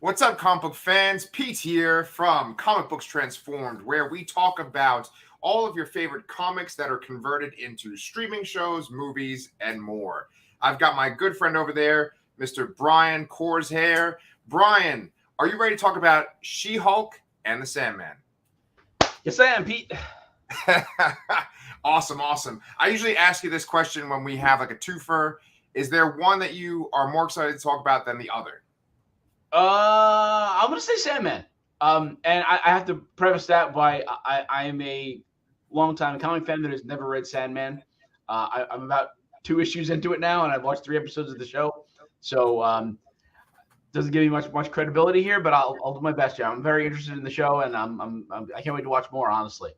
What's up, comic book fans? Pete here from Comic Books Transformed, where we talk about all of your favorite comics that are converted into streaming shows, movies, and more. I've got my good friend over there, Mr. Brian Corshair. Brian, are you ready to talk about She-Hulk and the Sandman? Yes, I am, Pete. Awesome. I usually ask you this question when we have like a twofer. Is there one that you are more excited to talk about than the other? I'm gonna say Sandman. And I have to preface that by I am a longtime comic fan that has never read Sandman. I'm about 2 issues into it now, and I've watched 3 episodes of the show. So doesn't give me much credibility here, but I'll do my best. Yeah, I'm very interested in the show, and I can't wait to watch more. Honestly.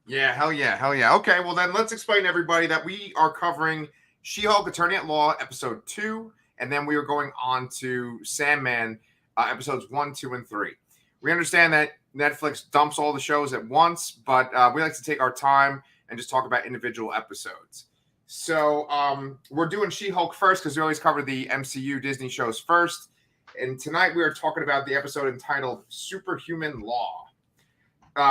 Yeah, hell yeah. Okay, well then let's explain to everybody that we are covering She-Hulk Attorney at Law episode 2, and then we are going on to Sandman episodes 1, 2, and 3. We understand that Netflix dumps all the shows at once, but we like to take our time and just talk about individual episodes. So we're doing She-Hulk first because we always cover the MCU Disney shows first. And tonight we are talking about the episode entitled Superhuman Law.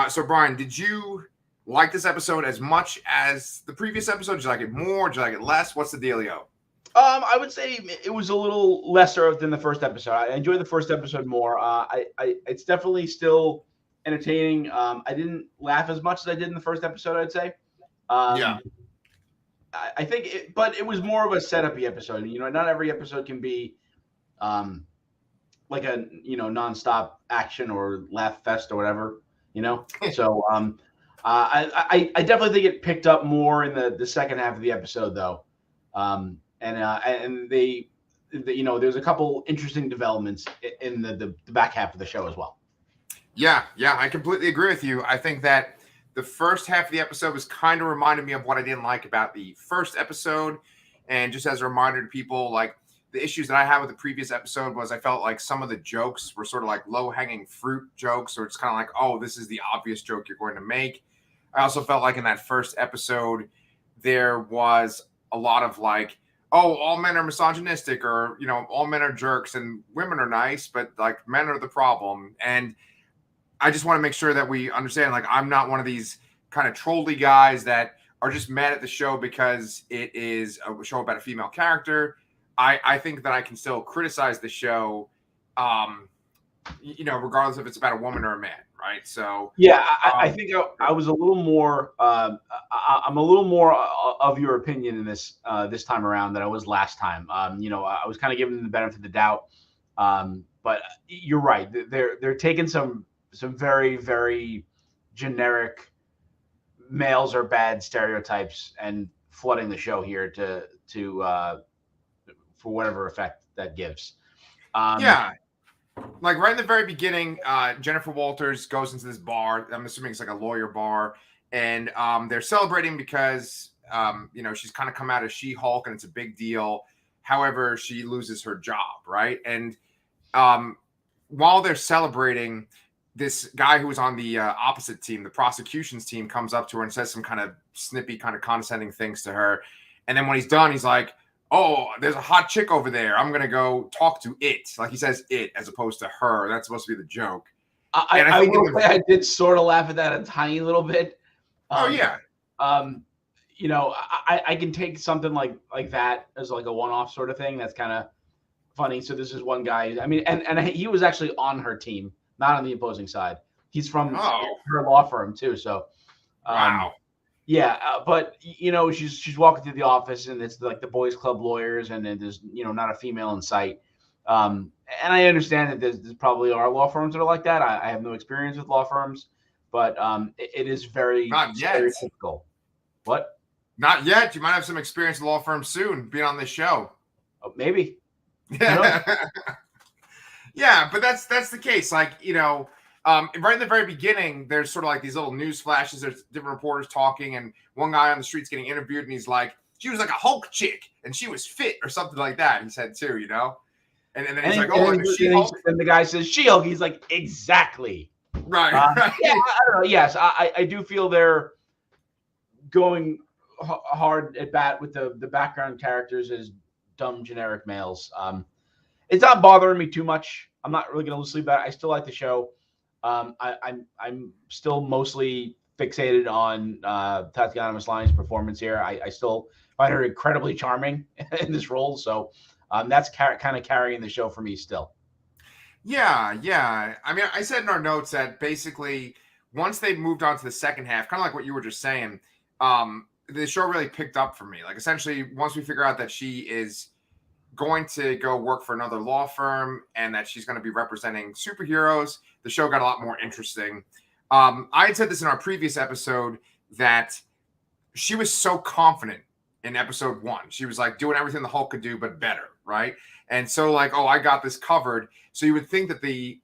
So Brian, did you like this episode as much as the previous episode? Did you like it more? Did you like it less? What's the dealio? I would say it was a little lesser than the first episode. I enjoyed the first episode more. It's definitely still entertaining. I didn't laugh as much as I did in the first episode, I'd say. Yeah. I think, but it was more of a setup-y episode. You know, not every episode can be, like a nonstop action or laugh fest or whatever. You know, so I definitely think it picked up more in the second half of the episode, though. And they there's a couple interesting developments in the back half of the show as well. Yeah, I completely agree with you. I think that the first half of the episode was kind of reminded me of what I didn't like about the first episode. And just as a reminder to people, like the issues that I had with the previous episode was I felt like some of the jokes were sort of like low-hanging fruit jokes, or it's kind of like, oh, this is the obvious joke you're going to make. I also felt like in that first episode, there was a lot of like, oh, all men are misogynistic, or, all men are jerks and women are nice, but like men are the problem. And I just want to make sure that we understand, like, I'm not one of these kind of trolly guys that are just mad at the show because it is a show about a female character. I think that I can still criticize the show, regardless if it's about a woman or a man. Right. So, yeah, I think I was a little more, I'm a little more of your opinion in this time around than I was last time. I was kind of giving them the benefit of the doubt. But you're right. They're taking some very, very generic males are bad stereotypes and flooding the show here to for whatever effect that gives. Yeah. Like right in the very beginning, Jennifer Walters goes into this bar. I'm assuming it's like a lawyer bar, and they're celebrating because she's kind of come out as She-Hulk, and it's a big deal. However, she loses her job, right? And while they're celebrating, this guy who was on the opposite team, the prosecution's team, comes up to her and says some kind of snippy, kind of condescending things to her. And then when he's done, he's like, oh, there's a hot chick over there. I'm going to go talk to it. Like he says it as opposed to her. That's supposed to be the joke. I will say I did sort of laugh at that a tiny little bit. Yeah. I can take something like that as like a one-off sort of thing. That's kind of funny. So this is one guy. I mean, and he was actually on her team, not on the opposing side. He's from her law firm too. So, wow. Yeah, but she's walking through the office, and it's like the boys' club lawyers, and then there's not a female in sight. And I understand that there's probably are law firms that are like that. I have no experience with law firms, but it is very stereotypical. What? Not yet. You might have some experience with law firms soon, being on this show. Oh, maybe. Yeah, but that's the case. Like, right in the very beginning, there's sort of like these little news flashes. There's different reporters talking, and one guy on the street's getting interviewed, and he's like, she was like a Hulk chick, and she was fit, or something like that. He said too, And then he's like, oh, and She-Hulk. And the guy says, She-Hulk. He's like, exactly. Right. Yeah, I don't know. Yes, I do feel they're going hard at bat with the background characters as dumb generic males. It's not bothering me too much. I'm not really gonna lose sleep about it. I still like the show. I'm still mostly fixated on Tatiana Maslany's performance here. I still find her incredibly charming in this role. So that's kind of carrying the show for me still. Yeah, yeah. I mean, I said in our notes that basically once they moved on to the second half, kind of like what you were just saying, the show really picked up for me. Like essentially, once we figure out that she is going to go work for another law firm and that she's going to be representing superheroes, the show got a lot more interesting. I had said this in our previous episode that she was so confident in episode 1. She was like doing everything the Hulk could do, but better, right? And so like, oh, I got this covered. So you would think that the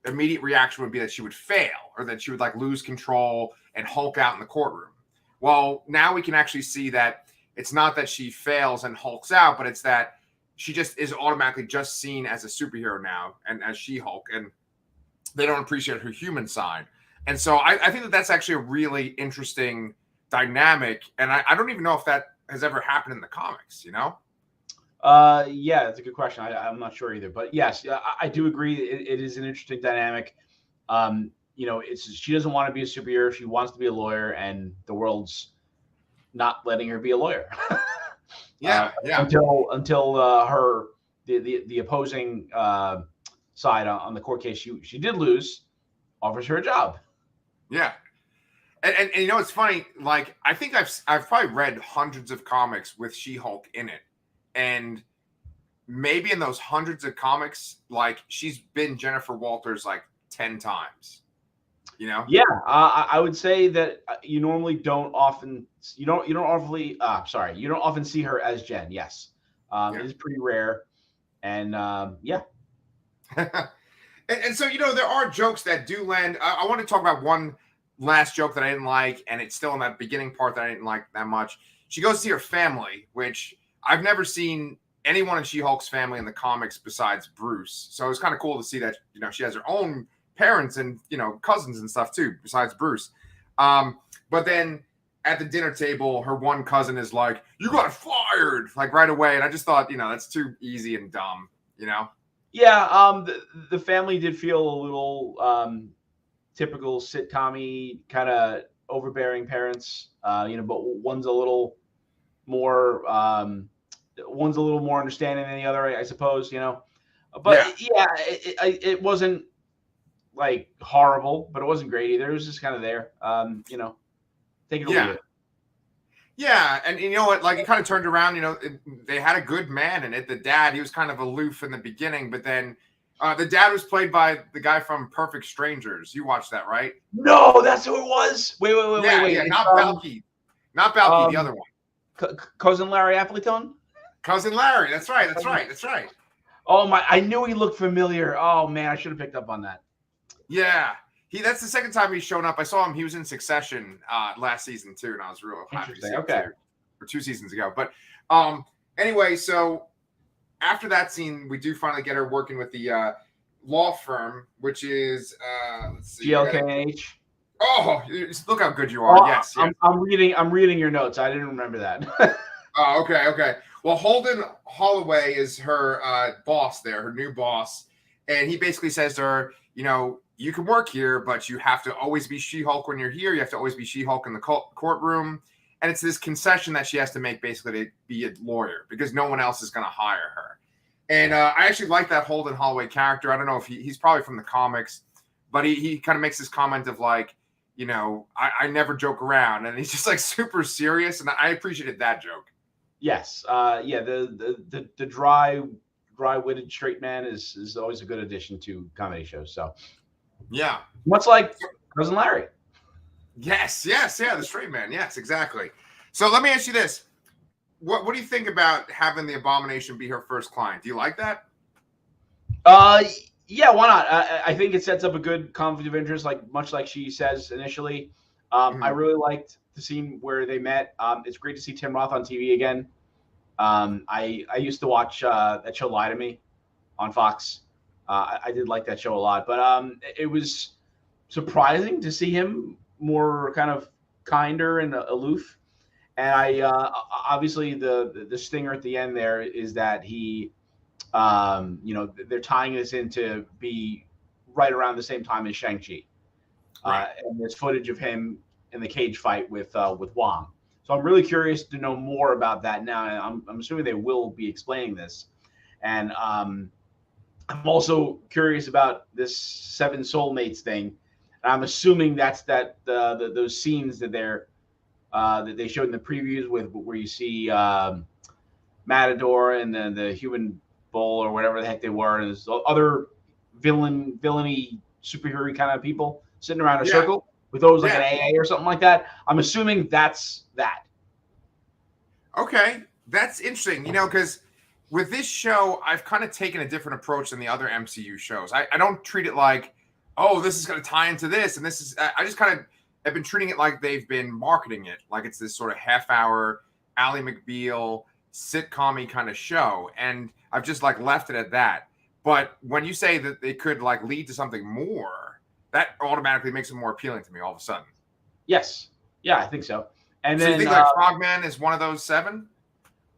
immediate reaction would be that she would fail or that she would like lose control and Hulk out in the courtroom. Well, now we can actually see that it's not that she fails and Hulks out, but it's that she just is automatically just seen as a superhero now and as She-Hulk, and they don't appreciate her human side. And so I think that that's actually a really interesting dynamic, and I don't even know if that has ever happened in the comics, you know? Yeah, that's a good question. I'm not sure either, but yes, I do agree. It is an interesting dynamic. She doesn't want to be a superhero. She wants to be a lawyer, and the world's not letting her be a lawyer. Yeah. Until her the opposing side on the court case she did lose offers her a job. Yeah. And you know, it's funny, like I think I've probably read hundreds of comics with She-Hulk in it. And maybe in those hundreds of comics, like she's been Jennifer Walters like 10 times. You know? Yeah, I would say that you normally don't often see her as Jen. Yes, It is pretty rare, and yeah. and so you know there are jokes that do land. I want to talk about one last joke that I didn't like, and it's still in that beginning part that I didn't like that much. She goes to see her family, which I've never seen anyone in She-Hulk's family in the comics besides Bruce. So it's kind of cool to see that she has her own parents and cousins and stuff too besides Bruce, but then at the dinner table her one cousin is like, you got fired, like right away, and I just thought that's too easy and dumb. Yeah, the family did feel a little typical sitcom-y kind of overbearing parents, but one's a little more understanding than the other, I suppose, but yeah, it wasn't like horrible, but it wasn't great either. It was just kind of there. Take it or leave it. Yeah, and you know what? Like it kind of turned around. They had a good man in it. The dad, he was kind of aloof in the beginning, but then the dad was played by the guy from Perfect Strangers. You watched that, right? No, that's who it was. Wait. Yeah, not Balky, the other one. Cousin Larry Appleton. Cousin Larry. That's right. Oh my! I knew he looked familiar. Oh man, I should have picked up on that. Yeah, that's the second time he's shown up. I saw him. He was in Succession last season too, and I was real happy to see him too, or 2 seasons ago. But anyway, so after that scene, we do finally get her working with the law firm, which is let's see, GLKH. Oh, look how good you are! Yes. I'm reading your notes. I didn't remember that. Oh, okay. Well, Holden Holloway is her boss there, her new boss, and he basically says to her, you can work here, but you have to always be She-Hulk when you're here. You have to always be She-Hulk in the courtroom. And it's this concession that she has to make basically to be a lawyer because no one else is going to hire her. And I actually like that Holden Holloway character. I don't know if he's probably from the comics, but he kind of makes this comment of like, I never joke around. And he's just like super serious. And I appreciated that joke. Yes. Yeah. The dry-witted straight man is always a good addition to comedy shows. So. Yeah. Much like Cousin Larry. Yes. Yeah. The straight man. Yes, exactly. So let me ask you this. What do you think about having the Abomination be her first client? Do you like that? Yeah, why not? I think it sets up a good conflict of interest, much like she says initially. I really liked the scene where they met. It's great to see Tim Roth on TV again. I used to watch that show Lie to Me on Fox. I did like that show a lot, but it was surprising to see him more kind of kinder and aloof. And I obviously the stinger at the end there is that he They're tying this in to be right around the same time as Shang-Chi. Right. And there's footage of him in the cage fight with Wong. So I'm really curious to know more about that now. And I'm assuming they will be explaining this. And I'm also curious about this Seven Soulmates thing. And I'm assuming that's those scenes that they showed in the previews with where you see Matador and then the Human Bull or whatever the heck they were, and there's other villainy superhero kind of people sitting around a circle with those like an AA or something like that. I'm assuming that's that. Okay, that's interesting. Because with this show, I've kind of taken a different approach than the other MCU shows. I don't treat it like, oh, this is going to tie into this, and this is. I just kind of have been treating it like they've been marketing it, like it's this sort of half-hour Ally McBeal sitcom-y kind of show, and I've just like left it at that. But when you say that it could like lead to something more, that automatically makes it more appealing to me all of a sudden. Yes, yeah, I think so. And so then you think like Frogman is one of those 7?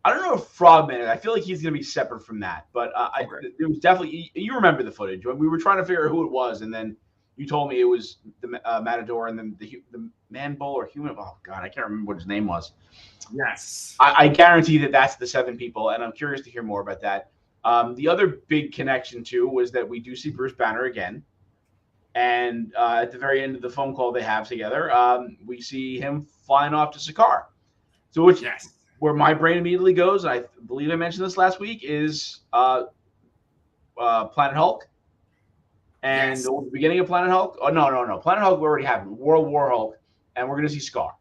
I don't know if Frogman. I feel like he's going to be separate from that. But there was definitely. You remember the footage when we were trying to figure out who it was, and then you told me it was the Matador and then the Man Bull or Human. Oh God, I can't remember what his name was. Yes, I guarantee that's the 7 people, and I'm curious to hear more about that. The other big connection too was that we do see Bruce Banner again, and at the very end of the phone call they have together, we see him flying off to Sakaar. So which where my brain immediately goes, I believe I mentioned this last week, is Planet Hulk. And the beginning of Planet Hulk. Oh no. Planet Hulk we already have World War Hulk, and we're gonna see Scar.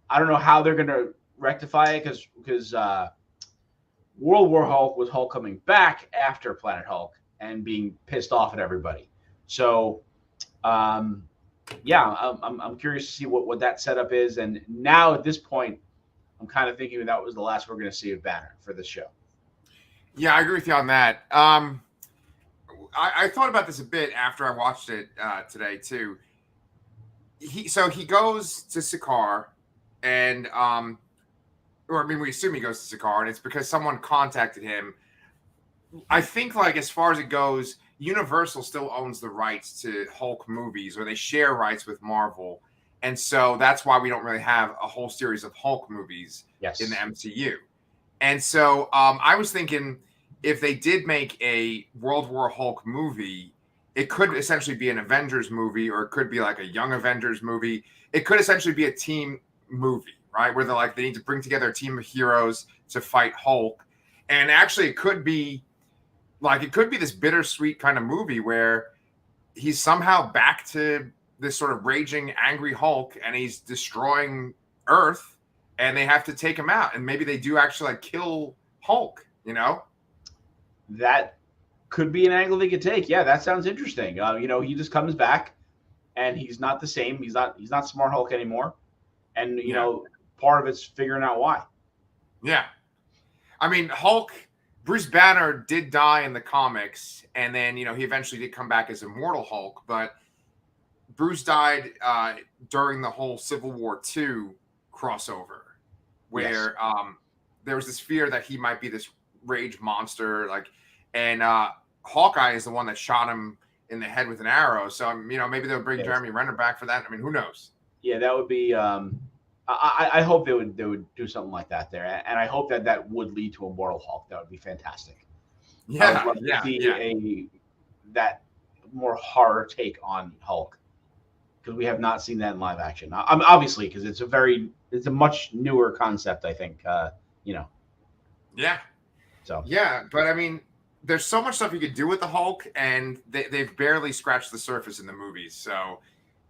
I don't know how they're gonna rectify it because World War Hulk was Hulk coming back after Planet Hulk and being pissed off at everybody. So, I'm curious to see what that setup is. And now at this point, I'm kind of thinking that was the last we're going to see of Banner for this show. Yeah, I agree with you on that. I thought about this a bit after I watched it today too. He goes to Sakaar, and we assume he goes to Sakaar, and it's because someone contacted him. I think, like, as far as it goes, Universal still owns the rights to Hulk movies, or they share rights with Marvel. And so that's why we don't really have a whole series of Hulk movies in the MCU. And so I was thinking if they did make a World War Hulk movie, it could essentially be an Avengers movie, or it could be like a Young Avengers movie. It could essentially be a team movie, right? Where they need to bring together a team of heroes to fight Hulk. And actually it could be this bittersweet kind of movie where he's somehow back to this sort of raging, angry Hulk, and he's destroying Earth, and they have to take him out. And maybe they do actually like kill Hulk, That could be an angle they could take. Yeah, that sounds interesting. He just comes back and he's not the same. He's not Smart Hulk anymore. And, part of it's figuring out why. Yeah. I mean, Bruce Banner did die in the comics, and then, he eventually did come back as Immortal Hulk, but Bruce died during the whole Civil War II crossover, where there was this fear that he might be this rage monster, and Hawkeye is the one that shot him in the head with an arrow. So, maybe they'll bring Jeremy Renner back for that. I mean, who knows? Yeah, that would be. I hope they would do something like that there, and I hope that would lead to a Immortal Hulk. That would be fantastic. Yeah, I would love to see that more horror take on Hulk, because we have not seen that in live action. Obviously, because it's a much newer concept. I think. Yeah. So. Yeah, but I mean, there's so much stuff you could do with the Hulk, and they've barely scratched the surface in the movies. So,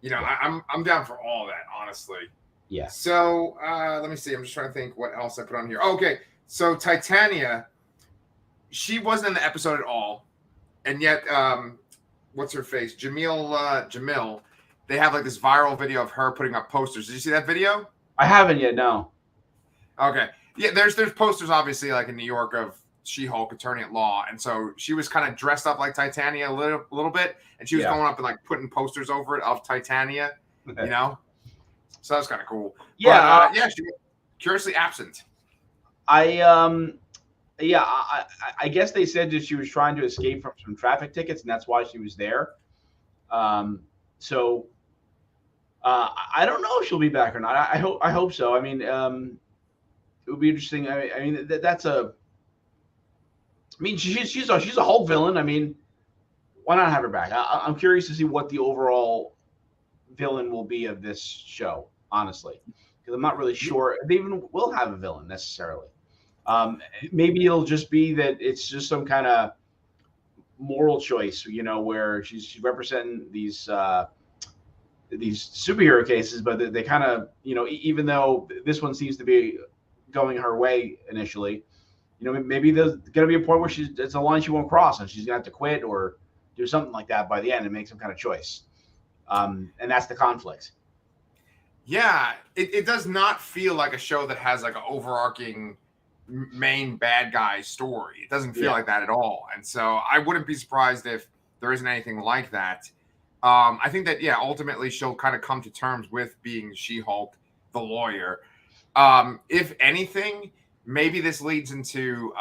I'm down for all that, honestly. Yeah. So let me see. I'm just trying to think what else I put on here. Okay. So Titania, she wasn't in the episode at all. And yet, what's her face? Jamil, they have like this viral video of her putting up posters. Did you see that video? I haven't yet, no. Okay. Yeah, there's posters obviously like in New York of She-Hulk, Attorney at Law. And so she was kind of dressed up like Titania a little bit. And she was going up and like putting posters over it of Titania, So that's kind of cool. Yeah. But, she was curiously absent. I Yeah, I guess they said that she was trying to escape from some traffic tickets, and that's why she was there. So I don't know if she'll be back or not. I hope so. I mean, it would be interesting. I mean, that's a. I mean, she's a Hulk villain. I mean, why not have her back? I'm curious to see what the overall villain will be of this show, honestly, because I'm not really sure they even will have a villain necessarily. Maybe it'll just be that it's just some kind of moral choice, where she's representing these superhero cases, but they kind of, even though this one seems to be going her way initially, maybe there's going to be a point where it's a line she won't cross, and she's going to have to quit or do something like that by the end and make some kind of choice. And that's the conflict. Yeah, it does not feel like a show that has like an overarching main bad guy story. It doesn't feel like that at all. And so I wouldn't be surprised if there isn't anything like that. I think that, ultimately she'll kind of come to terms with being She-Hulk, the lawyer. If anything, maybe this leads into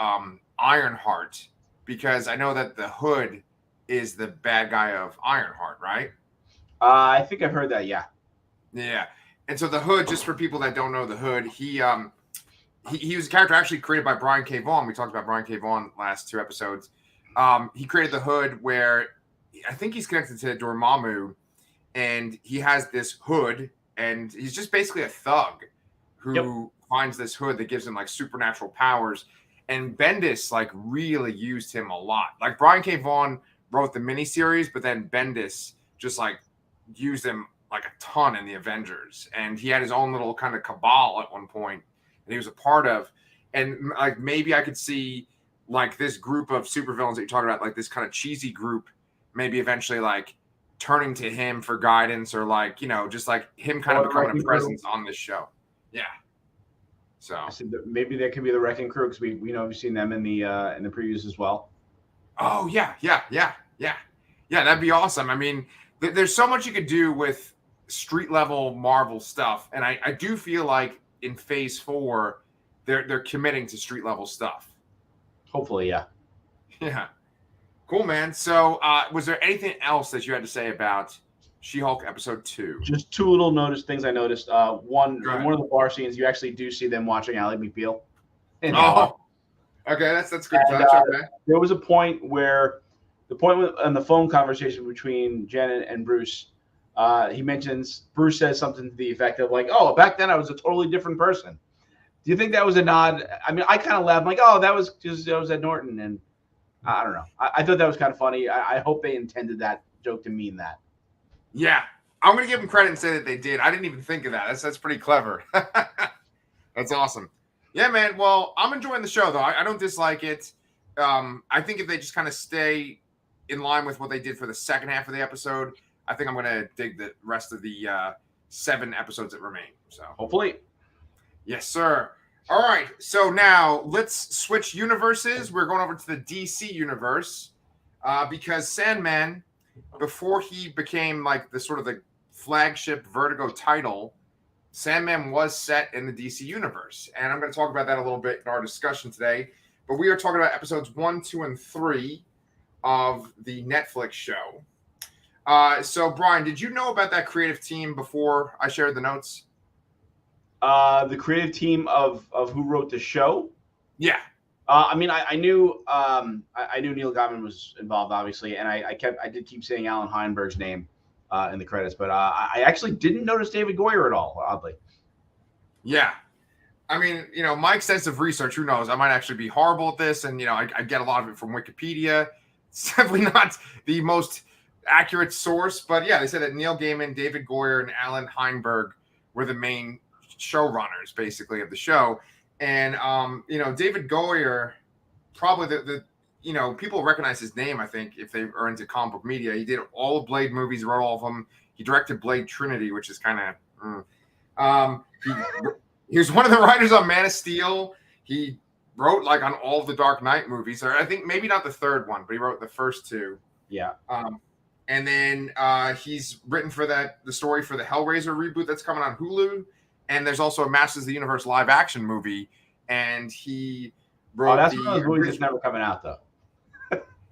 Ironheart, because I know that the Hood is the bad guy of Ironheart, right? I think I've heard that, yeah. Yeah. And so the Hood, just for people that don't know the Hood, he was a character actually created by Brian K. Vaughan. We talked about Brian K. Vaughan last 2 episodes. He created the Hood where I think he's connected to Dormammu, and he has this hood, and he's just basically a thug who finds this hood that gives him like supernatural powers. And Bendis like really used him a lot. Like Brian K. Vaughan wrote the miniseries, but then Bendis just like used him like a ton in the Avengers, and he had his own little kind of cabal at one point that he was a part of. And like maybe I could see like this group of supervillains that you're talking about, like this kind of cheesy group, maybe eventually like turning to him for guidance, or like, just like him kind of becoming a presence on this show. Yeah. So I said that maybe that could be the Wrecking Crew, because we've seen them in the previews as well. Oh yeah, that'd be awesome. I mean, there's so much you could do with street level Marvel stuff, and I do feel like in Phase 4 they're committing to street level stuff. Hopefully, yeah. Yeah. Cool, man. So, was there anything else that you had to say about She-Hulk episode 2? Just 2 little things I noticed. One of the bar scenes, you actually do see them watching Ally McBeal. Okay, that's good touch. Okay. There was a point where on the phone conversation between Jen and Bruce, Bruce says something to the effect of like, "Oh, back then I was a totally different person." Do you think that was a nod? I mean, I kind of laughed, like, "Oh, that was Ed Norton," and I don't know. I thought that was kind of funny. I hope they intended that joke to mean that. Yeah, I'm gonna give them credit and say that they did. I didn't even think of that. That's pretty clever. That's awesome. Yeah, man. Well, I'm enjoying the show though. I don't dislike it. I think if they just kind of stay in line with what they did for the second half of the episode, I think I'm gonna dig the rest of the 7 episodes that remain. So hopefully, yes, sir. All right, so now let's switch universes. We're going over to the DC universe because Sandman, before he became like the sort of the flagship Vertigo title, Sandman was set in the DC universe. And I'm going to talk about that a little bit in our discussion today. But we are talking about episodes 1, 2, and 3 of the Netflix show. So, Brian, did you know about that creative team before I shared the notes? The creative team of who wrote the show? Yeah. I mean, I knew I knew Neil Gaiman was involved, obviously, and I did keep saying Alan Heinberg's name in the credits, but I actually didn't notice David Goyer at all, oddly. Yeah. I mean, my extensive research, who knows, I might actually be horrible at this, and, I get a lot of it from Wikipedia. It's definitely not the most accurate source, but yeah, they said that Neil Gaiman, David Goyer, and Alan Heinberg were the main showrunners basically of the show. And David Goyer, probably the people recognize his name, I think, if they are into comic book media. He did all the Blade movies, wrote all of them. He directed Blade Trinity, which is kind of he was one of the writers on Man of Steel. He wrote like on all of the Dark Knight movies, or I think maybe not the third one, but he wrote the first 2. Yeah. And then he's written for the story for the Hellraiser reboot that's coming on Hulu. And there's also a Masters of the Universe live action movie. And he Oh, wrote that's the. one of those movies that's never coming out though.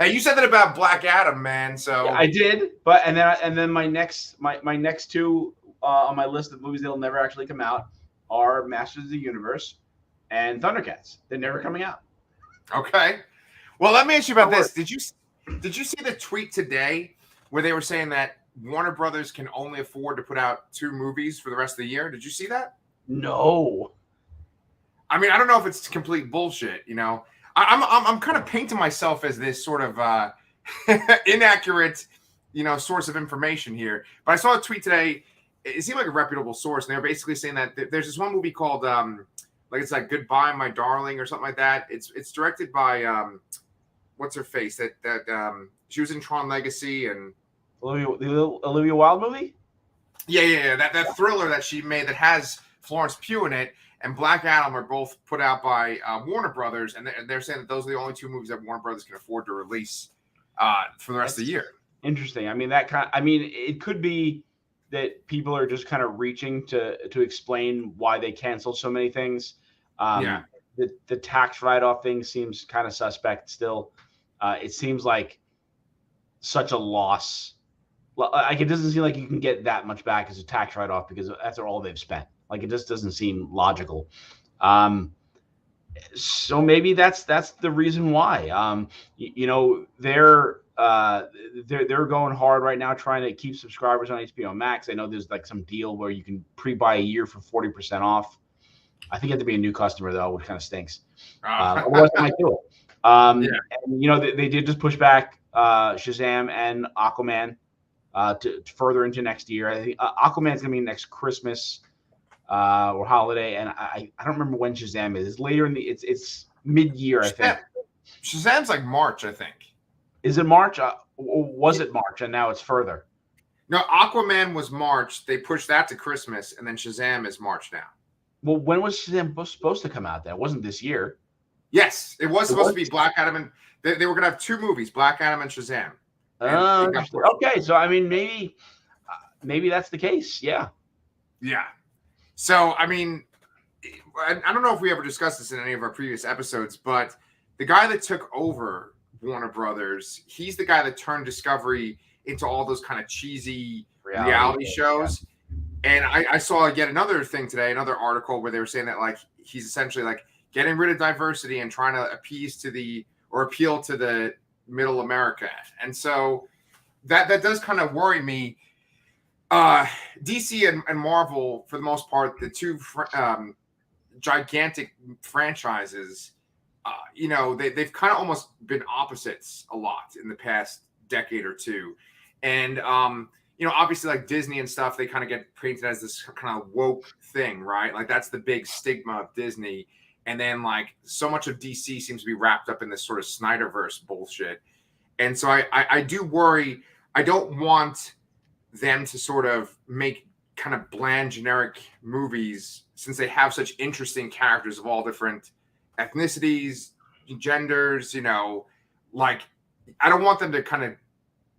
Hey, you said that about Black Adam, man. So Yeah, I did, but and then my next two on my list of movies that'll never actually come out are Masters of the Universe and Thundercats. They're never coming out. okay. Well, let me ask you about this. Did you see the tweet today where they were saying that Warner Brothers can only afford to put out 2 movies for the rest of the year? Did you see that? No. I mean, I don't know if it's complete bullshit. I'm kind of painting myself as this sort of inaccurate, source of information here. But I saw a tweet today. It seemed like a reputable source, and they were basically saying that there's this one movie called it's like Goodbye, My Darling, or something like that. It's directed by what's her face that she was in Tron Legacy and Olivia Wilde movie. Yeah. That thriller that she made that has Florence Pugh in it and Black Adam are both put out by Warner Brothers, and they're saying that those are the only 2 movies that Warner Brothers can afford to release for the rest of the year. Interesting. I mean, it could be that people are just kind of reaching to explain why they canceled so many things. The tax write-off thing seems kind of suspect still. It seems like such a loss. Like, it doesn't seem like you can get that much back as a tax write-off because that's all they've spent. Like, it just doesn't seem logical. So maybe that's the reason why. They're going hard right now trying to keep subscribers on HBO Max. I know there's like some deal where you can pre-buy a year for 40% off. I think you have to be a new customer though, which kind of stinks. Otherwise, I might do it. And, they did just push back Shazam and Aquaman to further into next year. I think Aquaman's gonna be next Christmas or holiday, and I don't remember when Shazam is. It's later in it's mid-year, I think. Shazam's like March, I think. Is it March? Or was it March, and now it's further? No, Aquaman was March. They pushed that to Christmas, and then Shazam is March now. Well, when was Shazam supposed to come out? That wasn't this year. Yes, it was supposed to be Black Adam, and they were going to have 2 movies, Black Adam and Shazam. Okay, so I mean, maybe that's the case. Yeah. Yeah. So, I mean, I don't know if we ever discussed this in any of our previous episodes, but the guy that took over Warner Brothers, he's the guy that turned Discovery into all those kind of cheesy reality shows. Yeah. And I saw yet another thing today, another article where they were saying that like he's essentially like getting rid of diversity and trying to appeal to the middle America. And so that does kind of worry me. DC and Marvel, for the most part, the 2 gigantic franchises, they've kind of almost been opposites a lot in the past decade or 2. And, obviously like Disney and stuff, they kind of get painted as this kind of woke thing, right? Like that's the big stigma of Disney. And then like so much of DC seems to be wrapped up in this sort of Snyderverse bullshit. And so I do worry. I don't want them to sort of make kind of bland, generic movies since they have such interesting characters of all different ethnicities, genders, like I don't want them to kind of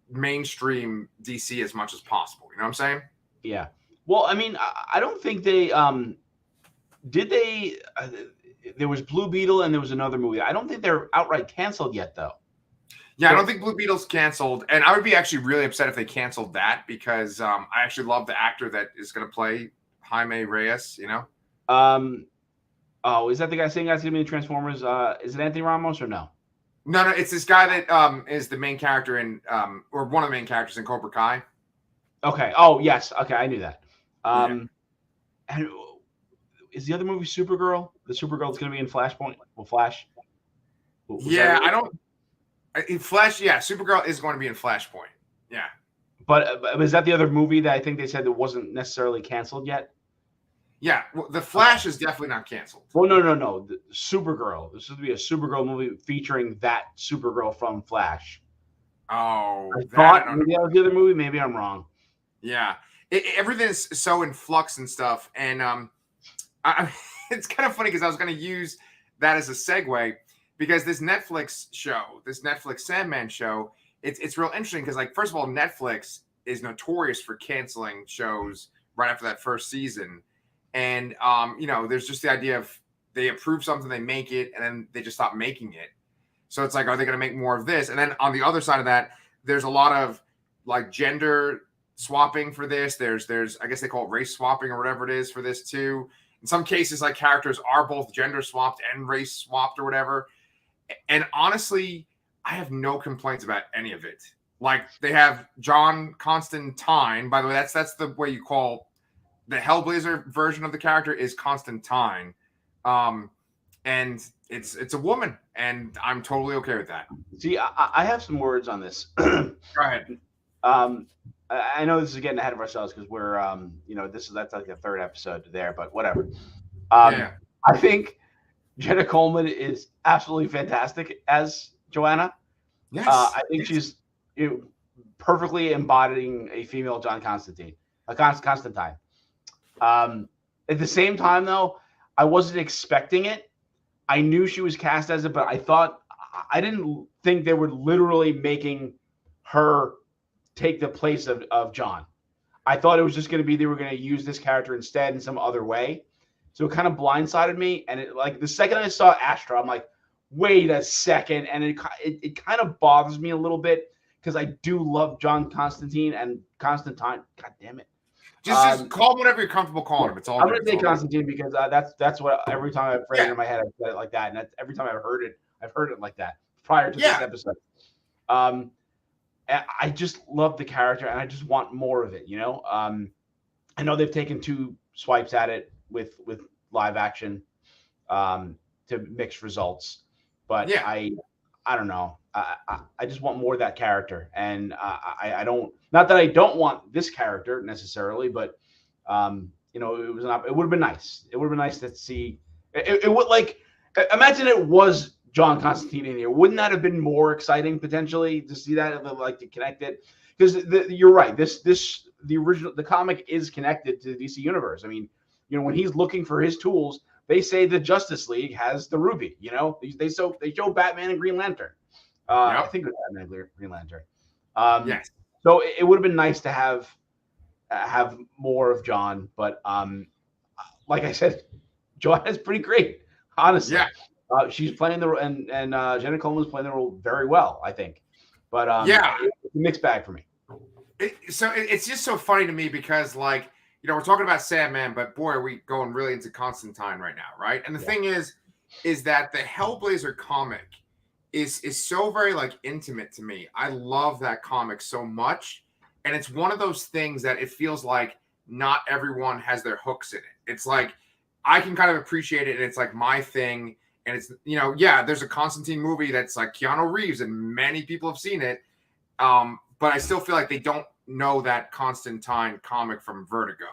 mainstream DC as much as possible. You know what I'm saying? Yeah. Well, I mean, I don't think they did they there was Blue Beetle and there was another movie. I don't think they're outright canceled yet though. Yeah, I don't think Blue Beetle's canceled, and I would be actually really upset if they canceled that because I actually love the actor that is going to play Jaime Reyes. Oh, is that the same guy's going to be in Transformers? Is it Anthony Ramos or no? No, it's this guy that is the main character in or one of the main characters in Cobra Kai. Okay. Oh, yes. Okay, I knew that. Yeah. And is the other movie Supergirl? The Supergirl is going to be in Flashpoint. Well, Flash. I don't. In Flash, yeah, Supergirl is going to be in Flashpoint. Yeah. But is that the other movie that I think they said that wasn't necessarily canceled yet? Yeah, well, the Flash is definitely not canceled. Well, no. The Supergirl. This would be a Supergirl movie featuring that Supergirl from Flash. Oh, I thought maybe that was the other movie. Maybe I'm wrong. Yeah, everything is so in flux and stuff, and it's kind of funny because I was going to use that as a segue. Because this Netflix show, this Netflix Sandman show, it's real interesting because, like, first of all, Netflix is notorious for canceling shows right after that first season. And, there's just the idea of they approve something, they make it, and then they just stop making it. So it's like, are they going to make more of this? And then on the other side of that, there's a lot of like gender swapping for this. There's I guess they call it race swapping or whatever it is for this too. In some cases, like characters are both gender swapped and race swapped or whatever. And honestly, I have no complaints about any of it. Like they have John Constantine. By the way, that's the way you call the Hellblazer version of the character is Constantine. And it's a woman, and I'm totally okay with that. See, I have some words on this. Go ahead. I know this is getting ahead of ourselves because we're, that's like the third episode there, but whatever. Yeah. I think Jenna Coleman is absolutely fantastic as Joanna. Yes. I think she's perfectly embodying a female John Constantine. At the same time, though, I wasn't expecting it. I knew she was cast as it, but I didn't think they were literally making her take the place of John. I thought it was just going to be they were going to use this character instead in some other way. So it kind of blindsided me. And it, like, the second I saw Astra, I'm like, wait a second. And it kind of bothers me a little bit because I do love John Constantine and Constantine. God damn it. Just call him whatever you're comfortable calling him. It's all. I'm going to say Constantine because that's what every time I've phrased it in my head, I've said it like that. And that's, every time I've heard it like that prior to this episode. I just love the character and I just want more of it. You know, I know they've taken 2 swipes at it with live action to mix results, but I don't know. I just want more of that character, and I don't. Not that I don't want this character necessarily, but it would have been nice. It would have been nice to see. It would like imagine it was John Constantine in here. Wouldn't that have been more exciting potentially to see that, like to connect it? Because you're right. The comic is connected to the DC universe. I mean, when he's looking for his tools, they say the Justice League has the Ruby. They show Batman and Green Lantern. I think it was Batman and Green Lantern. Yes. So it would have been nice to have more of John, but like I said, Joanna's pretty great, honestly. Yeah. She's playing the role, and Jenna Coleman's playing the role very well, I think. But it's a mixed bag for me. It's just so funny to me because, like, we're talking about Sandman, but boy, are we going really into Constantine right now, right? And the thing is that the Hellblazer comic is so very like intimate to me. I love that comic so much, and it's one of those things that it feels like not everyone has their hooks in it. It's like I can kind of appreciate it, and it's like my thing. And it's there's a Constantine movie that's like Keanu Reeves, and many people have seen it, but I still feel like they don't know that Constantine comic from Vertigo.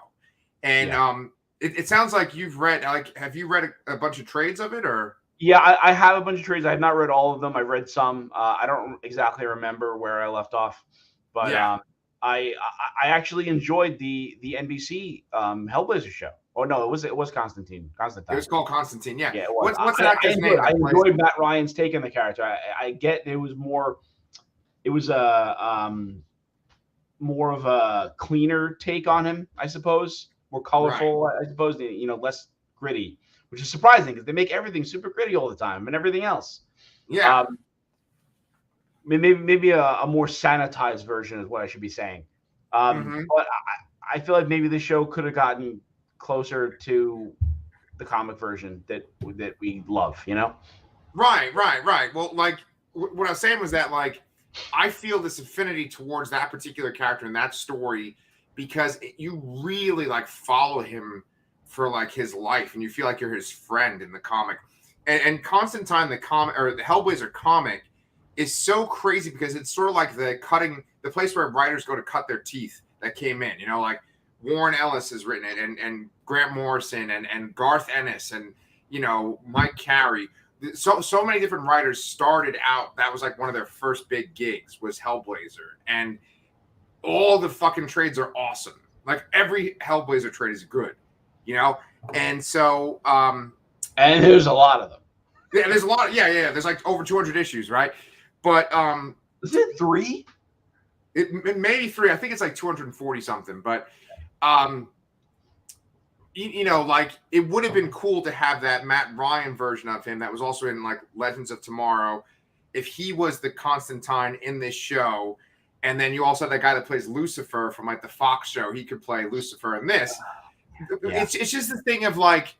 And it sounds like you've read, like, have you read a bunch of trades of it, or? Yeah, I have a bunch of trades. I have not read all of them. I've read some. I don't exactly remember where I left off, but I actually enjoyed the NBC Hellblazer show. Oh no, it was Constantine. It was called Constantine. Yeah. Yeah, it was. What's that actor's name? I enjoyed Matt Ryan's take on the character. I get it was more. It was more of a cleaner take on him, I suppose. More colorful, right. I suppose. Less gritty, which is surprising because they make everything super gritty all the time and everything else. Yeah. Maybe a more sanitized version is what I should be saying. But I feel like maybe the show could have gotten closer to the comic version that we love, Right. Well, like what I was saying was that, like, I feel this affinity towards that particular character in that story because you really like follow him for like his life, and you feel like you're his friend in the comic. And Constantine, the comic or the Hellblazer comic, is so crazy because it's sort of like the place where writers go to cut their teeth that came in. Like Warren Ellis has written it, and Grant Morrison, and Garth Ennis, and Mike Carey. So many different writers started out. That was like one of their first big gigs was Hellblazer, and all the fucking trades are awesome. Like every Hellblazer trade is good, And so, and there's a lot of them. Yeah, there's a lot. Yeah. There's like over 200 issues, right? But is it 3? It may be 3. I think it's like 240 something. But you know, like it would have been cool to have that Matt Ryan version of him that was also in like Legends of Tomorrow, if he was the Constantine in this show. And then you also have that guy that plays Lucifer from like the Fox show. He could play Lucifer in this. Yeah. It's just the thing of like,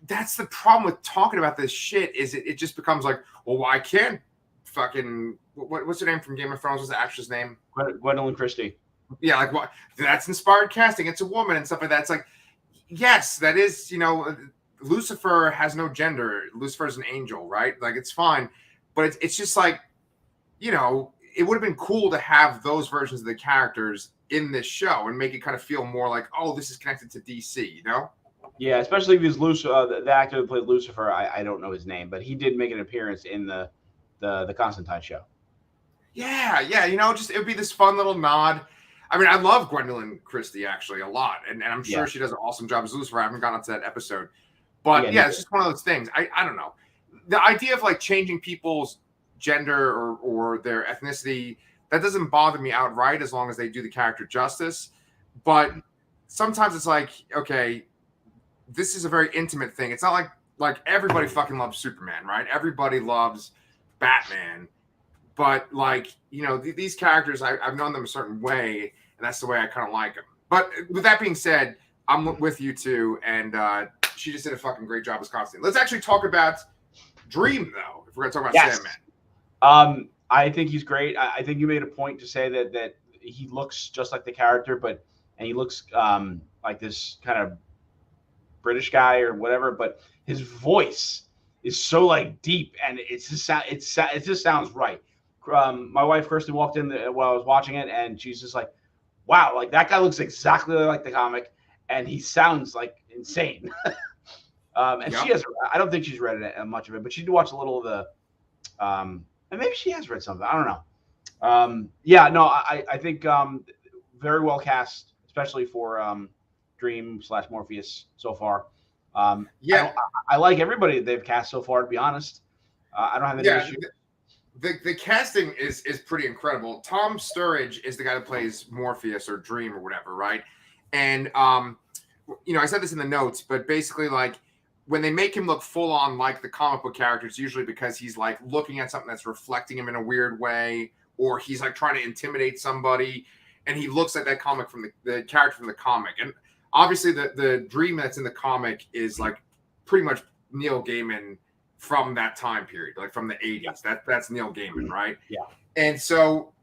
that's the problem with talking about this shit is it just becomes like, well, why can't fucking what's her name from Game of Thrones? What's the actress name? Gwendolyn Christie. Yeah, like what? That's inspired casting. It's a woman and stuff like that. It's like, yes, that is, you know, Lucifer has no gender. Lucifer is an angel, right? Like it's fine, but it's just like, you know, it would have been cool to have those versions of the characters in this show and make it kind of feel more like, oh, this is connected to DC, you know? Yeah, especially if he's the actor that played Lucifer. I don't know his name, but he did make an appearance in the Constantine show. Yeah, you know, just it would be this fun little nod. I mean, I love Gwendolyn Christie actually a lot, and I'm sure she does an awesome job as Lucifer. I haven't gotten to that episode, but yeah, it's just one of those things. I don't know. The idea of like changing people's gender or their ethnicity, that doesn't bother me outright as long as they do the character justice. But sometimes it's like, okay, this is a very intimate thing. It's not like everybody fucking loves Superman, right? Everybody loves Batman. But like, you know, these characters, I've known them a certain way, and that's the way I kind of like them. But with that being said, I'm with you too, and she just did a fucking great job as Constantine. Let's actually talk about Dream, though, if we're going to talk about Sandman. I think he's great. I think you made a point to say that he looks just like the character, and he looks like this kind of British guy or whatever, but his voice is so like deep, and it just sounds right. My wife Kirsten walked in while I was watching it, and she's just like, "Wow, like that guy looks exactly like the comic, and he sounds like insane." She has. I don't think she's read much of it, but she did watch a little of the. And maybe she has read something. I don't know. I think very well cast, especially for Dream / Morpheus so far. I like everybody they've cast so far. To be honest, I don't have any issue. The casting is pretty incredible. Tom Sturridge is the guy that plays Morpheus or Dream or whatever, right? And you know, I said this in the notes, but basically, like when they make him look full on like the comic book character, it's usually because he's like looking at something that's reflecting him in a weird way, or he's like trying to intimidate somebody, and he looks like that comic from the character from the comic. And obviously, the Dream that's in the comic is like pretty much Neil Gaiman from that time period, like from the 80s. That's Neil Gaiman, right? Yeah. And so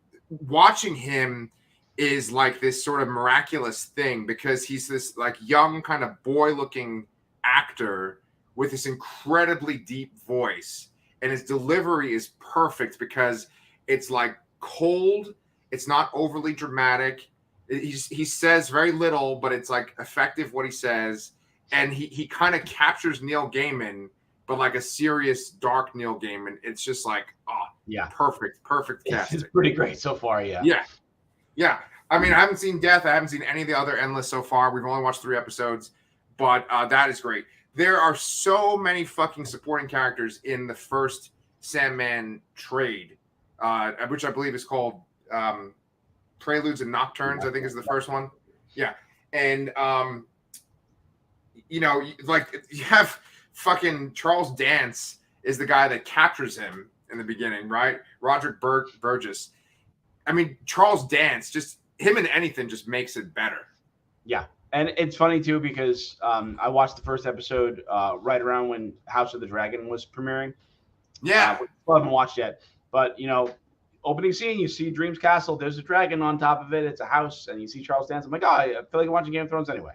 watching him is like this sort of miraculous thing because he's this like young kind of boy looking actor with this incredibly deep voice, and his delivery is perfect because it's like cold, it's not overly dramatic. He says very little, but it's like effective what he says, and he kind of captures Neil Gaiman, but like a serious dark Neil Gaiman. It's just like, perfect casting. It's pretty great so far. Yeah. I mean, I haven't seen Death. I haven't seen any of the other Endless so far. We've only watched 3 episodes, but that is great. There are so many fucking supporting characters in the first Sandman trade, which I believe is called Preludes and Nocturnes, I think is the first one. Yeah. And, you know, like you have fucking Charles Dance is the guy that captures him in the beginning, right? Roderick Burgess. I mean, Charles Dance, just him in anything just makes it better. Yeah. And it's funny too, because I watched the first episode right around when House of the Dragon was premiering. Yeah. I haven't watched yet, but you know, opening scene, you see Dream's castle. There's a dragon on top of it. It's a house, and you see Charles Dance. I'm like, I feel like I'm watching Game of Thrones anyway.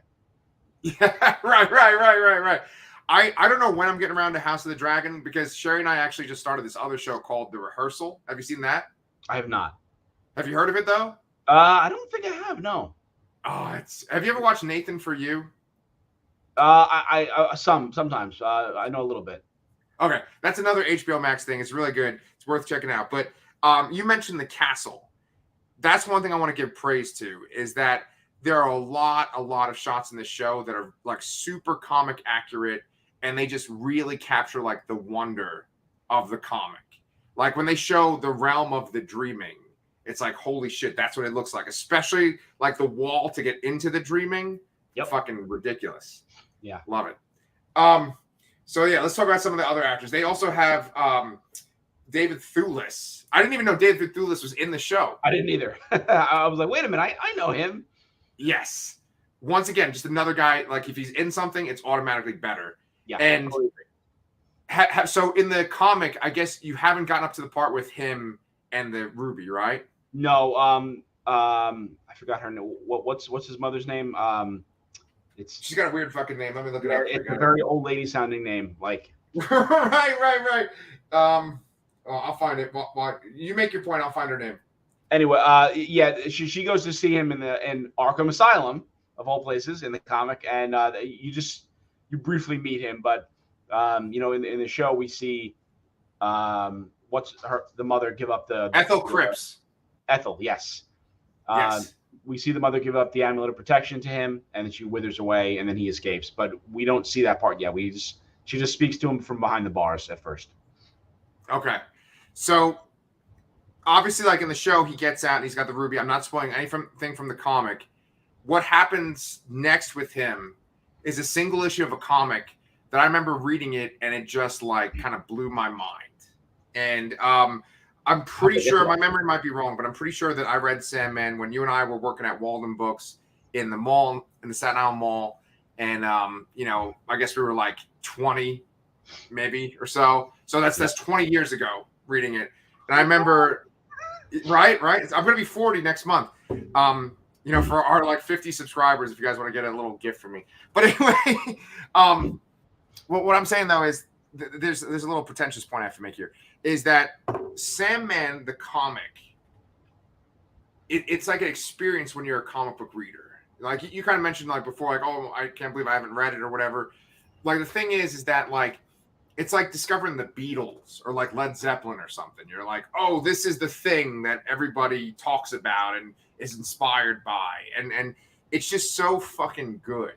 Yeah, right. I don't know when I'm getting around to House of the Dragon because Sherry and I actually just started this other show called The Rehearsal. Have you seen that? I have not. Have you heard of it though? I don't think I have. No. Oh, have you ever watched Nathan for You? Sometimes. I know a little bit. Okay, that's another HBO Max thing. It's really good. It's worth checking out. But you mentioned the castle. That's one thing I want to give praise to is that there are a lot of shots in this show that are like super comic accurate, and they just really capture like the wonder of the comic. Like when they show the realm of the dreaming, it's like, holy shit, that's what it looks like. Especially like the wall to get into the dreaming. Yep. Fucking ridiculous. Yeah. Love it. So yeah, let's talk about some of the other actors. They also have David Thewlis. I didn't even know David Thewlis was in the show. I didn't either. I was like, wait a minute, I know him. Yes. Once again, just another guy. Like if he's in something, it's automatically better. Yeah. And so in the comic, I guess you haven't gotten up to the part with him and the Ruby, right? No. I forgot her name. What's his mother's name? She's got a weird fucking name. Let me look it up. It's a very old lady sounding name. Like right. I'll find it. You make your point. I'll find her name. Anyway, yeah, she goes to see him in Arkham Asylum of all places in the comic, and you briefly meet him, but in the show we see the mother give up the Ethel Cripps. Ethel, yes. Yes. We see the mother give up the amulet of protection to him, and then she withers away, and then he escapes. But we don't see that part yet. She just speaks to him from behind the bars at first. Okay. So, obviously, like in the show, he gets out and he's got the ruby. I'm not spoiling anything from the comic. What happens next with him is a single issue of a comic that I remember reading it, and it just like kind of blew my mind. And I'm pretty sure, my memory might be wrong, but I'm pretty sure that I read Sandman when you and I were working at Walden Books in the mall, in the Staten Island Mall. And, I guess we were like 20 maybe or so. So that's 20 years ago reading it. And I remember, right? I'm going to be 40 next month. For our like 50 subscribers, if you guys want to get a little gift from me. But anyway, what I'm saying though is there's a little pretentious point I have to make here, is that Sandman, the comic, it's like an experience when you're a comic book reader. Like you kind of mentioned like before, like, oh, I can't believe I haven't read it or whatever. Like the thing is that like, it's like discovering the Beatles or like Led Zeppelin or something. You're like, oh, this is the thing that everybody talks about and is inspired by. And it's just so fucking good,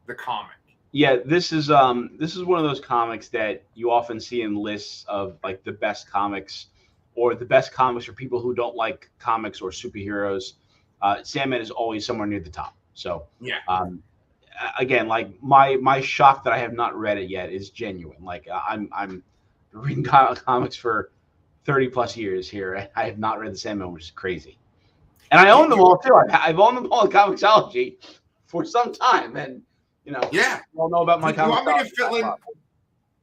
the comic. Yeah, this is one of those comics that you often see in lists of like the best comics or the best comics for people who don't like comics or superheroes. Sandman is always somewhere near the top. So yeah. Again, like my shock that I have not read it yet is genuine. Like I'm reading comics for 30 plus years here. I have not read the Sandman, which is crazy. And I own them all too. I've owned them all in Comixology for some time, and yeah, you all know about my comics. Do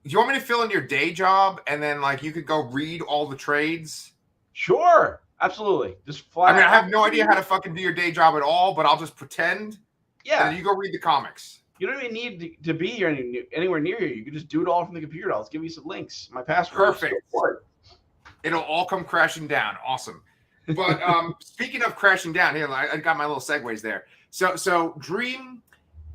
you want me to fill in your day job, and then like you could go read all the trades? Sure, absolutely. Just fly. I have no idea how to fucking do your day job at all, but I'll just pretend. Yeah, and you go read the comics. You don't even need to be here anywhere near here. You can just do it all from the computer. I'll just give you some links. My password. Perfect. It'll all come crashing down. Awesome. But speaking of crashing down, here I got my little segues there. So Dream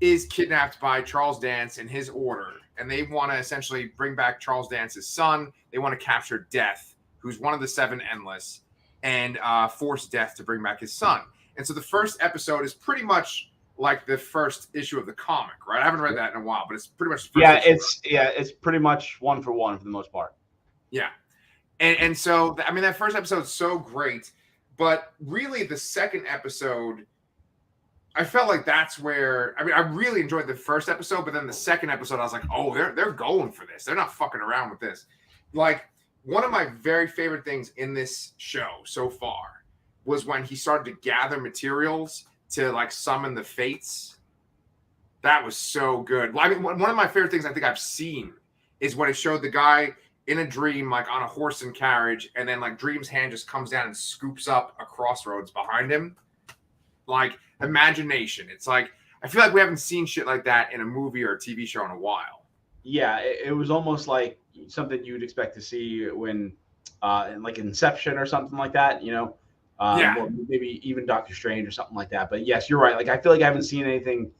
is kidnapped by Charles Dance and his order, and they want to essentially bring back Charles Dance's son. They want to capture Death, who's one of the seven Endless, and force Death to bring back his son. And so the first episode is pretty much like the first issue of the comic, right? I haven't read that in a while, but it's pretty much the first issue. It's pretty much one for one for the most part. Yeah. And so, I mean, that first episode is so great, but really the second episode, I felt like that's where, I mean, I really enjoyed the first episode, but then the second episode, I was like, oh, they're going for this. They're not fucking around with this. Like, one of my very favorite things in this show so far was when he started to gather materials to like summon the fates. That was so good. Well, I mean, one of my favorite things I think I've seen is when it showed the guy in a dream, like on a horse and carriage, and then like Dream's hand just comes down and scoops up a crossroads behind him. Like imagination. It's like, I feel like we haven't seen shit like that in a movie or a TV show in a while. Yeah, it was almost like something you'd expect to see when in like Inception or something like that, or maybe even Doctor Strange or something like that. But yes, you're right. Like, I feel like I haven't seen anything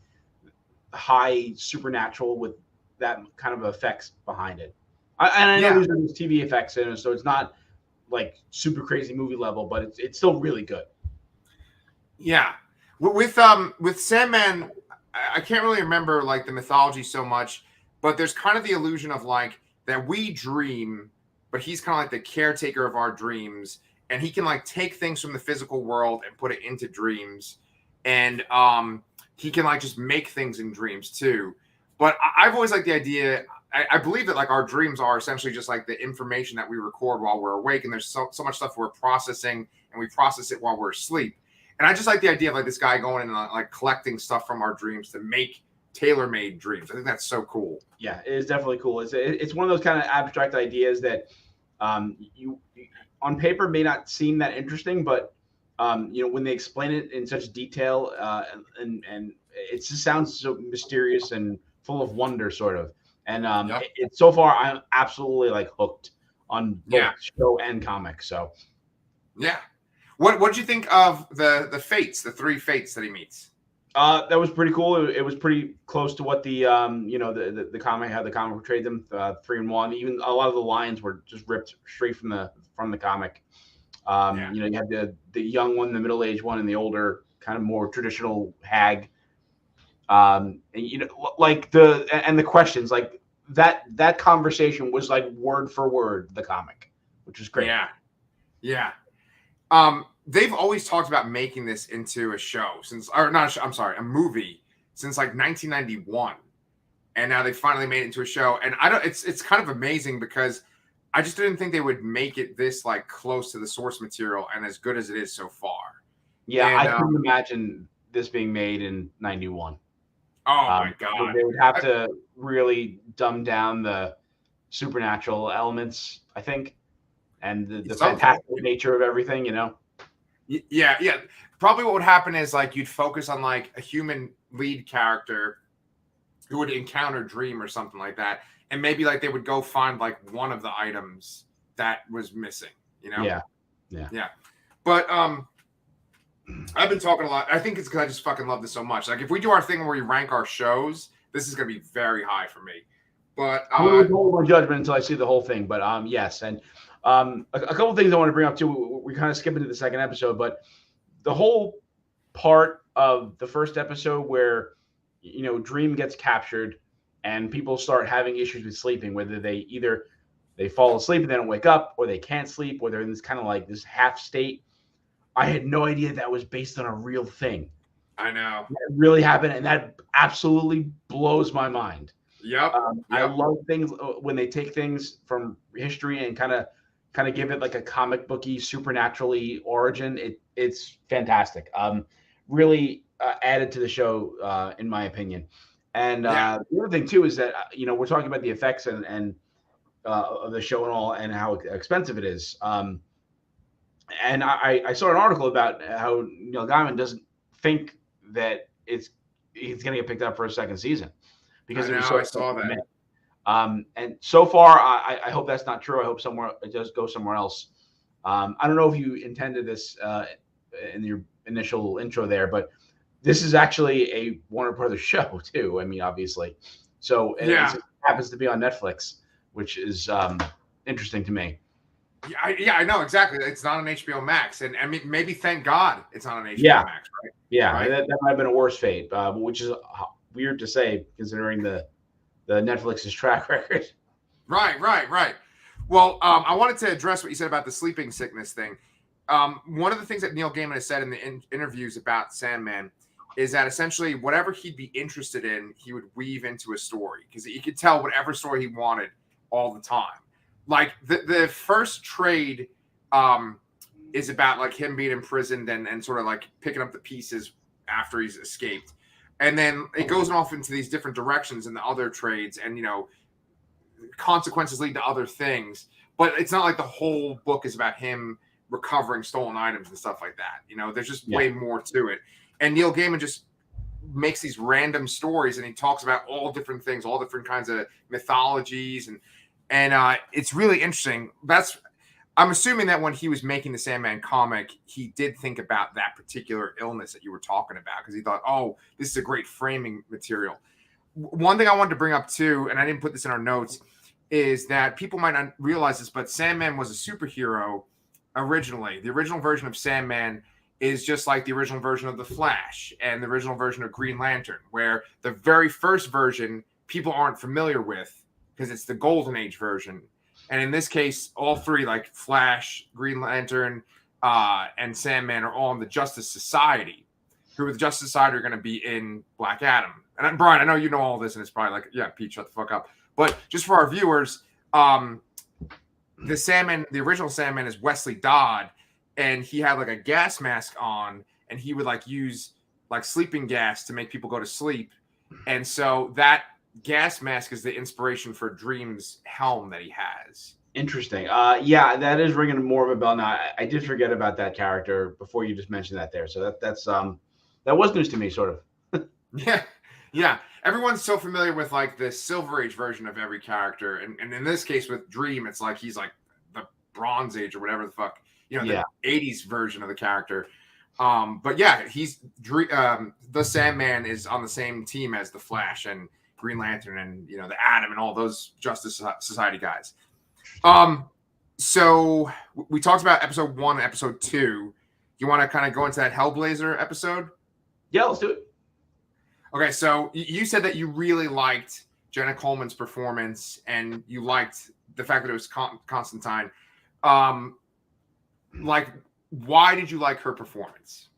high supernatural with that kind of effects behind it. I know there's TV effects in it, so it's not like super crazy movie level, but it's still really good. Yeah. With Sandman, I can't really remember like the mythology so much, but there's kind of the illusion of like that we dream, but he's kind of like the caretaker of our dreams, and he can like take things from the physical world and put it into dreams. And he can like just make things in dreams too. But I've always liked the idea. I believe that like our dreams are essentially just like the information that we record while we're awake, and there's so much stuff we're processing, and we process it while we're asleep. And I just like the idea of like this guy going and like collecting stuff from our dreams to make tailor-made dreams. I think that's so cool. Yeah, it is definitely cool. It's one of those kind of abstract ideas that you on paper may not seem that interesting, but when they explain it in such detail and it just sounds so mysterious and full of wonder, sort of. And so far, I'm absolutely like hooked on both show and comic. So, yeah. What did you think of the fates, the 3 fates that he meets? That was pretty cool. It was pretty close to what the the comic had. The comic portrayed them 3 and 1. Even a lot of the lines were just ripped straight from the comic. You had the young one, the middle-aged one, and the older kind of more traditional hag. And like the questions, like that conversation was like word for word the comic, which is great. Yeah. They've always talked about making this into a show a movie since like 1991, and now they finally made it into a show. And it's kind of amazing because I just didn't think they would make it this like close to the source material and as good as it is so far. Yeah, I couldn't imagine this being made in 91. Oh my God. They would have to really dumb down the supernatural elements, I think, and the fantastic nature of everything, Yeah. Probably what would happen is like you'd focus on like a human lead character who would encounter Dream or something like that. And maybe like they would go find like one of the items that was missing, Yeah. But I've been talking a lot. I think it's because I just fucking love this so much. Like if we do our thing where we rank our shows, this is going to be very high for me. But I will hold my judgment until I see the whole thing. But yes, and a couple of things I want to bring up too. We kind of skip into the second episode, but the whole part of the first episode where Dream gets captured and people start having issues with sleeping, whether they fall asleep and they don't wake up, or they can't sleep, or they're in this kind of like this half state. I had no idea that was based on a real thing. I know. It really happened, and that absolutely blows my mind. Yep. I love things when they take things from history and kind of give it like a comic booky, supernaturally origin. It's fantastic. Really added to the show, in my opinion. And the other thing too is that we're talking about the effects and of the show and all, and how expensive it is. And I saw an article about how Neil Gaiman doesn't think that he's going to get picked up for a second season because I saw that. And so far, I hope that's not true. I hope it does go somewhere else. I don't know if you intended this in your initial intro there, but this is actually a Warner Brothers show too. I mean, obviously. So it happens to be on Netflix, which is interesting to me. I know exactly. It's not on HBO Max, and I mean, maybe thank God it's not on HBO Max, right? Yeah, right? That might have been a worse fate, which is weird to say considering the Netflix's track record. Right. Well, I wanted to address what you said about the sleeping sickness thing. One of the things that Neil Gaiman has said in the interviews about Sandman is that essentially whatever he'd be interested in, he would weave into a story because he could tell whatever story he wanted all the time. Like the first trade is about like him being imprisoned and sort of like picking up the pieces after he's escaped. And then it goes off into these different directions in the other trades, and consequences lead to other things. But it's not like the whole book is about him recovering stolen items and stuff like that. There's just way more to it. And Neil Gaiman just makes these random stories, and he talks about all different things, all different kinds of mythologies, and it's really interesting. I'm assuming that when he was making the Sandman comic, he did think about that particular illness that you were talking about, because he thought, oh, this is a great framing material. One thing I wanted to bring up too, and I didn't put this in our notes, is that people might not realize this, but Sandman was a superhero originally. The original version of Sandman is just like the original version of The Flash and the original version of Green Lantern, where the very first version people aren't familiar with because it's the Golden Age version. And in this case, all three, like Flash, Green Lantern, and Sandman, are all in the Justice Society. who with Justice Society are going to be in Black Adam. And Brian, I know you know all this, and it's probably like, yeah, Pete, shut the fuck up. But just for our viewers, the Sandman, the original Sandman, is Wesley Dodd, and he had like a gas mask on, and he would like use like sleeping gas to make people go to sleep. And so that gas mask is the inspiration for Dream's helm that he has. Interesting. Yeah, that is ringing more of a bell now. I did forget about that character before you just mentioned that there. So that's that was news to me, sort of. Yeah. Everyone's so familiar with like the Silver Age version of every character, and in this case with Dream, it's like he's like the Bronze Age or whatever the fuck, the 80s version of the character. But yeah, he's the Sandman is on the same team as the Flash and Green Lantern and the Atom and all those Justice Society guys. So we talked about episode 1 and episode 2. You want to kind of go into that Hellblazer episode? Yeah, let's do it. Okay, so you said that you really liked Jenna Coleman's performance and you liked the fact that it was Constantine. Like, why did you like her performance?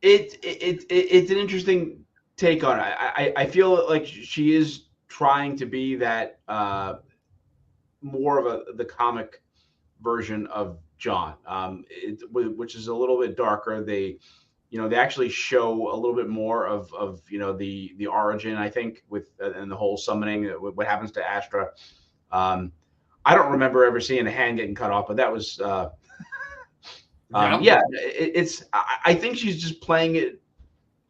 It's an interesting take on it. I feel like she is trying to be that more of the comic version of John, which is a little bit darker. They actually show a little bit more of the origin, I think, with and the whole summoning, what happens to Astra. I don't remember ever seeing a hand getting cut off, but that was I think she's just playing it.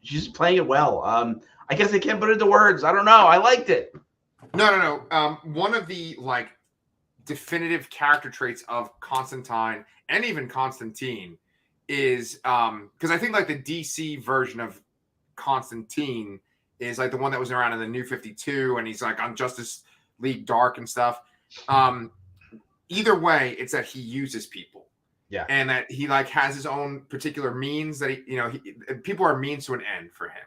She's playing it well. I guess I can't put it into words. I don't know. I liked it. No. One of the like definitive character traits of Constantine and even Constantine is because I think like the DC version of Constantine is like the one that was around in the New 52, and he's like on Justice League Dark and stuff. Either way, it's that he uses people. Yeah. And that he like has his own particular means that people are means to an end for him.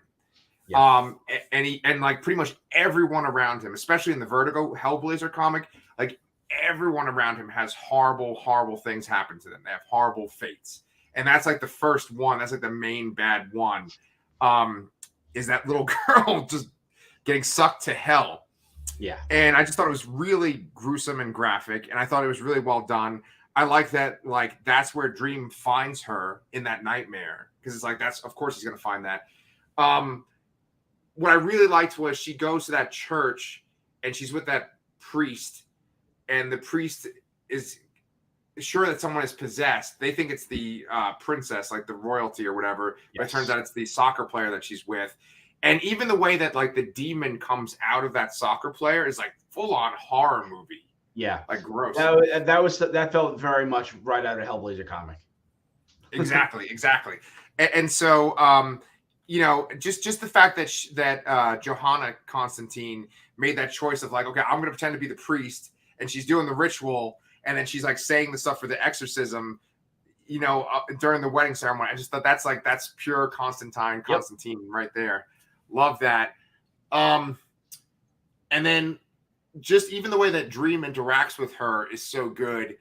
Yeah. And like pretty much everyone around him, especially in the Vertigo Hellblazer comic, like everyone around him has horrible things happen to them. They have horrible fates. And that's like the first one. That's like the main bad one. Is that little girl just getting sucked to hell. Yeah. And I just thought it was really gruesome and graphic. And I thought it was really well done. I like that, like, that's where Dream finds her in that nightmare. Because it's like, of course he's going to find that. What I really liked was she goes to that church and she's with that priest. And the priest is sure that someone is possessed. They think it's the princess, like the royalty or whatever. Yes. But it turns out it's the soccer player that she's with. And even the way that like the demon comes out of that soccer player is like full on horror movie. Yeah, like gross. That felt very much right out of Hellblazer comic. Exactly. And so, just the fact that Johanna Constantine made that choice of like, okay, I'm going to pretend to be the priest, and she's doing the ritual, and then she's like saying the stuff for the exorcism, during the wedding ceremony. I just thought that's pure Constantine right there. Love that. And then just even the way that Dream interacts with her is so good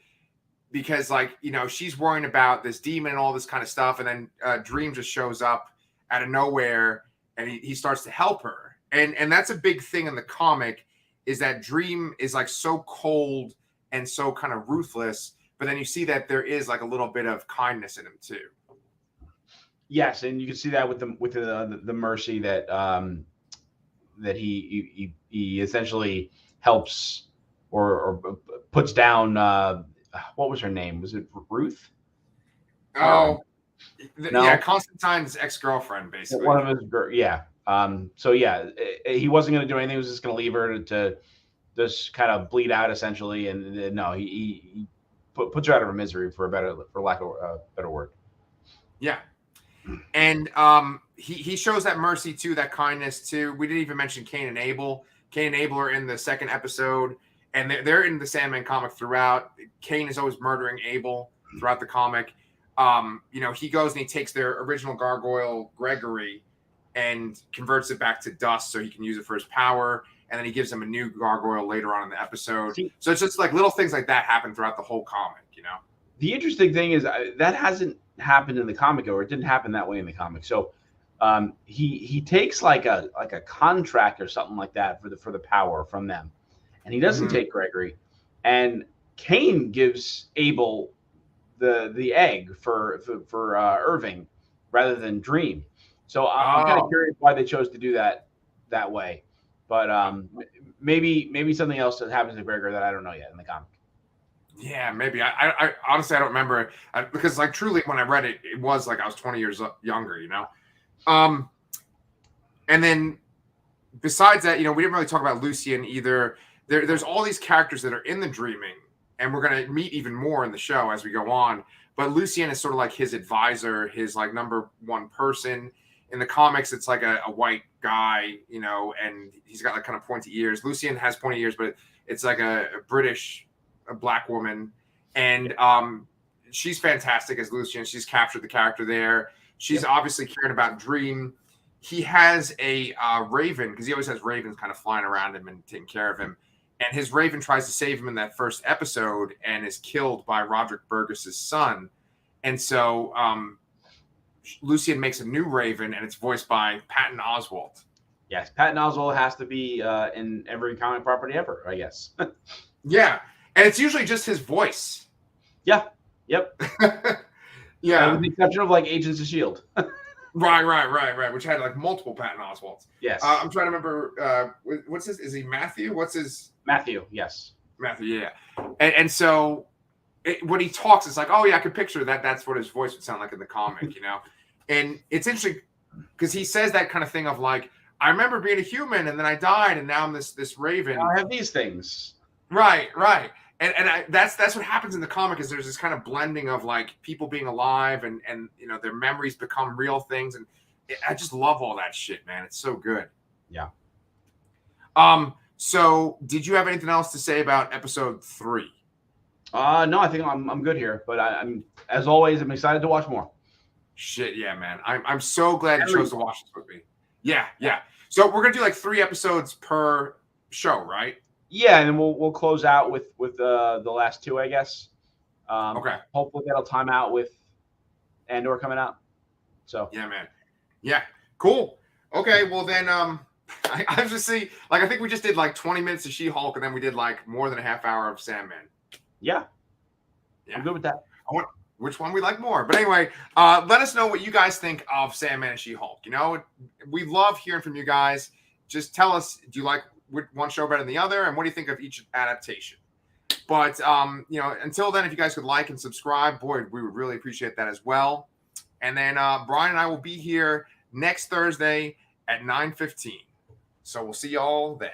because she's worrying about this demon and all this kind of stuff. And then Dream just shows up out of nowhere and he starts to help her. And that's a big thing in the comic is that Dream is like so cold and so kind of ruthless, but then you see that there is like a little bit of kindness in him too. Yes. And you can see that with the mercy that, that he essentially helps or puts down. What was her name? Was it Ruth? Oh, no? Yeah, Constantine's ex-girlfriend, basically. One of his, yeah. So yeah, he wasn't going to do anything. He was just going to leave her to just kind of bleed out, essentially. And no, he puts her out of her misery, for lack of a better word. Yeah, and he shows that mercy too, that kindness too. We didn't even mention Cain and Abel. Cain and Abel are in the second episode, and they're in the Sandman comic throughout. Cain is always murdering Abel throughout the comic. He goes and he takes their original gargoyle, Gregory, and converts it back to dust so he can use it for his power. And then he gives him a new gargoyle later on in the episode. So it's just like little things like that happen throughout the whole comic, The interesting thing is that hasn't happened in the comic, or it didn't happen that way in the comic. So he takes like a contract or something like that for the power from them, and he doesn't Mhm. take Gregory. And Kane gives Abel the egg for Irving rather than Dream. So I'm kind of Oh, curious why they chose to do that way. But maybe something else that happens to Gregor that I don't know yet in the comic. yeah, maybe. I honestly I don't remember because like truly when I read it, it was like I was 20 years younger, you know. Um, and then besides that, we didn't really talk about Lucian either. There's all these characters that are in the Dreaming, and we're gonna meet even more in the show as we go on. But Lucian is sort of like his advisor, his like number one person. In the comics, it's like a white guy, and he's got like kind of pointy ears. Lucian has pointy ears, but it's like a British, a black woman, and she's fantastic as Lucian. She's captured the character there. She's Yep. obviously caring about Dream. He has a raven because he always has ravens kind of flying around him and taking care of him. And his raven tries to save him in that first episode and is killed by Roderick Burgess's son. And so Lucian makes a new raven, and it's voiced by Patton Oswalt. Yes, Patton Oswalt has to be in every comic property ever, I guess. Yeah, and it's usually just his voice. Yeah. Yep. Yeah, with the exception of like Agents of Shield. right. Which had like multiple Patton Oswalts. Yes. I'm trying to remember. What's his? Is he Matthew? What's his? Matthew. Yes. Matthew. Yeah. And so when he talks, it's like, oh yeah, I could picture that. That's what his voice would sound like in the comic, And it's interesting because he says that kind of thing of like, I remember being a human and then I died and now I'm this raven. I have these things. Right. And that's what happens in the comic is there's this kind of blending of like people being alive and their memories become real things, and I just love all that shit, man. It's so good. Yeah. So did you have anything else to say about episode 3? No, I think I'm good here, but I'm as always I'm excited to watch more. Shit, yeah, man. I'm so glad you chose to watch this with me. Yeah. So we're gonna do like 3 episodes per show, right? Yeah, and then we'll close out with the last 2, I guess. Okay. Hopefully that'll time out with Andor coming out. So yeah, man. Yeah, cool. Okay, well then, I just see like I think we just did like 20 minutes of She-Hulk, and then we did like more than a half hour of Sandman. Yeah. I'm good with that. I want which one we like more. But anyway, let us know what you guys think of Sandman and She-Hulk. We love hearing from you guys. Just tell us, do you like one show better than the other, and what do you think of each adaptation? But until then, if you guys could like and subscribe, boy, we would really appreciate that as well. And then Brian and I will be here next Thursday at 9:15. So we'll see y'all then.